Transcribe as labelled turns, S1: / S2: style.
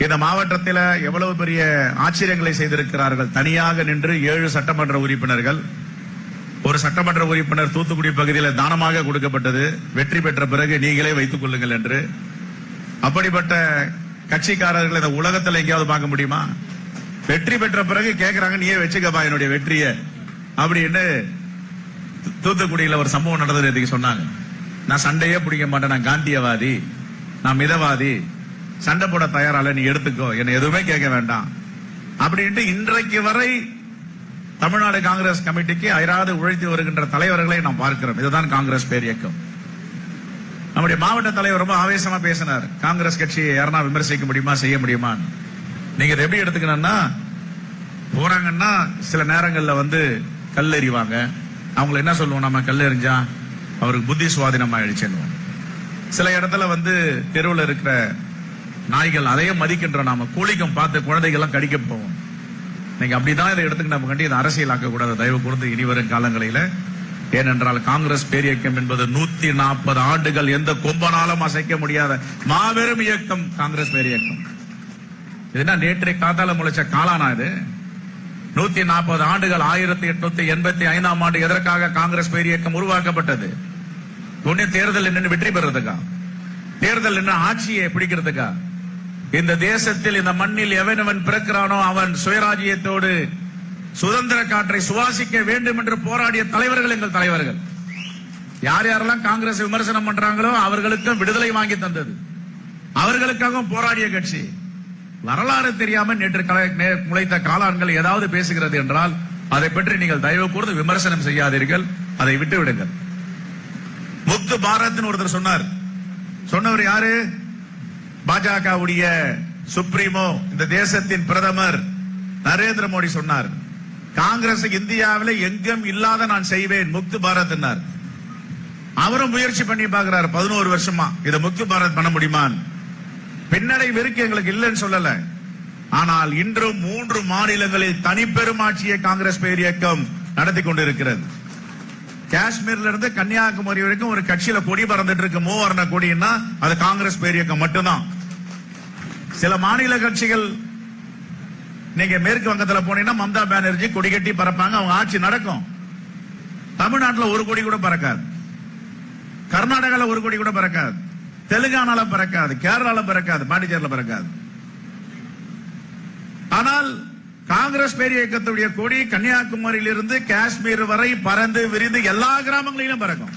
S1: இந்த மாவட்டத்தில் எவ்வளவு பெரிய ஆச்சரியங்களை செய்திருக்கிறார்கள். தனியாக நின்று 7 சட்டமன்ற உறுப்பினர்கள், ஒரு சட்டமன்ற உறுப்பினர் தூத்துக்குடி பகுதியில் தானமாக கொடுக்கப்பட்டது. வெற்றி பெற்ற பிறகு நீங்களே வைத்துக் கொள்ளுங்கள் என்று. அப்படிப்பட்ட கட்சிக்காரர்கள் இந்த உலகத்தில் எங்கேயாவது பார்க்க முடியுமா? வெற்றி பெற்ற பிறகு கேட்கிறாங்க, நீயே வச்சுக்கப்பா என்னுடைய வெற்றிய அப்படின்னு. தூத்துக்குடியில் ஒரு சம்பவம் நடந்தது சொன்னாங்க. நான் சண்டையே பிடிக்க மாட்டேன், நான் காந்தியவாதி, நான் மிதவாதி, சண்டை போட தயாரால, நீ எடுத்துக்கோ, என்ன எதுவுமே கேட்க வேண்டாம் அப்படின்ட்டு இன்றைக்கு வரை தமிழ்நாடு காங்கிரஸ் கமிட்டிக்கு அயராது உழைத்து வருகின்ற தலைவர்களை நாம் பார்க்கிறோம். இதுதான் காங்கிரஸ் பேரியக்கம். நம்முடைய மாவட்ட தலைவர் ரொம்ப ஆவேசமா பேசினார். காங்கிரஸ் கட்சியை யாரா விமர்சிக்க முடியுமா, செய்ய முடியுமா? நீங்க இதை எப்படி எடுத்துக்கணும்னா, போறாங்கன்னா சில நேரங்கள்ல கல் எறிவாங்க. அவங்களை என்ன சொல்லுவோம், நம்ம கல் எறிஞ்சா அவருக்கு புத்தி சுவாதீனம் ஆயிடுச்சுன்னு. சில இடத்துல தெருவில் இருக்கிற நாய்கள் அதையும் மதிக்கின்ற நாம கூலிக்கம் பார்த்து குழந்தைகள்லாம் கடிக்க போவோம். நீங்க அப்படிதான் இதை எடுத்துக்க நம்ம கண்டி இதை அரசியலாக்க கூடாது தயவு கூர்ந்து இனி வரும் காலங்களில. ஏனென்றால் காங்கிரஸ் பேரியக்கம் என்பது 140 ஆண்டுகள் எந்த கொம்பனாலும் அசைக்க முடியாத மாபெரும் இயக்கம் காங்கிரஸ் பேரியக்கம். இதுனா நேற்றை காத்தால முளைச்ச காலானா இது? 140 ஆண்டுகள் 1885ஆம் ஆண்டு எதற்காக காங்கிரஸ் பேரியக்கம் உருவாக்கப்பட்டது? ஒன்னு தேர்தல் நின்று வெற்றி பெறதுக்கா? தேர்தல் நின்று ஆட்சியை பிடிக்கிறதுக்கா? இந்த தேசத்தில் இந்த மண்ணில் எவனவன் பிறக்கிறானோ அவன் சுயராஜ்யத்தோடு சுதந்திர காற்றை சுவாசிக்க வேண்டும் என்று போராடிய தலைவர்கள் எங்கள் தலைவர்கள். யார் யாரெல்லாம் காங்கிரஸ் விமர்சனம் பண்றாங்களோ அவர்களுக்கும் விடுதலை வாங்கி தந்தது, அவர்களுக்காகவும் போராடிய கட்சி. வரலாறு தெரியாம நேற்று முளைத்த காளான்கள் ஏதாவது பேசுகிறது என்றால் அதை பற்றி நீங்கள் தயவு கூர்ந்து விமர்சனம் செய்யாதீர்கள், அதை விட்டு விடுங்கள். முக்து பாரத் ஒருத்தர் சொன்னார். சொன்னவர் யாரு? பாஜகவுடைய சுப்ரீமோ, இந்த தேசத்தின் பிரதமர் நரேந்திர மோடி சொன்னார். காங்கிரஸ் இந்தியாவில் எங்கும் இல்லாத நான் செய்வேன் முக்து பாரத். அவரும் முயற்சி பண்ணி பார்க்கிறார் 11 வருஷமா. இதை முக்து பாரத் பண்ண முடியுமா? பின்னடைவு இருக்கு, எங்களுக்கு இல்லைன்னு சொல்லல. ஆனால் இன்றும் 3 மாநிலங்களில் தனிப்பெருமாட்சியை காங்கிரஸ் பேரியக்கம் நடத்தி கொண்டிருக்கிறது. காஷ்மீர்ல இருந்து கன்னியாகுமரி வரைக்கும் ஒரு கட்சியில கொடி பறந்துட்டு இருக்கு, மூவர்ண கொடின்னா அது காங்கிரஸ் பேரியக்கம் மட்டும்தான். சில மாநில கட்சிகள் நீங்க மேற்கு வங்கத்தில் போனீங்கன்னா மம்தா பானர்ஜி கொடி கட்டி பறப்பாங்க, அவங்க ஆட்சி நடக்கும். தமிழ்நாட்டில் ஒரு கொடி கூட பறக்காது, கர்நாடகால ஒரு கொடி கூட பறக்காது, தெலுங்கானால பறக்காது, கேரளால பறக்காது, பாண்டிச்சேரியில பறக்காது. ஆனால் காங்கிரஸ் பேரியக்கத்துடைய கொடி கன்னியாகுமரியிலிருந்து காஷ்மீர் வரை பறந்து விரிந்து எல்லா கிராமங்களிலும் பறக்கும்.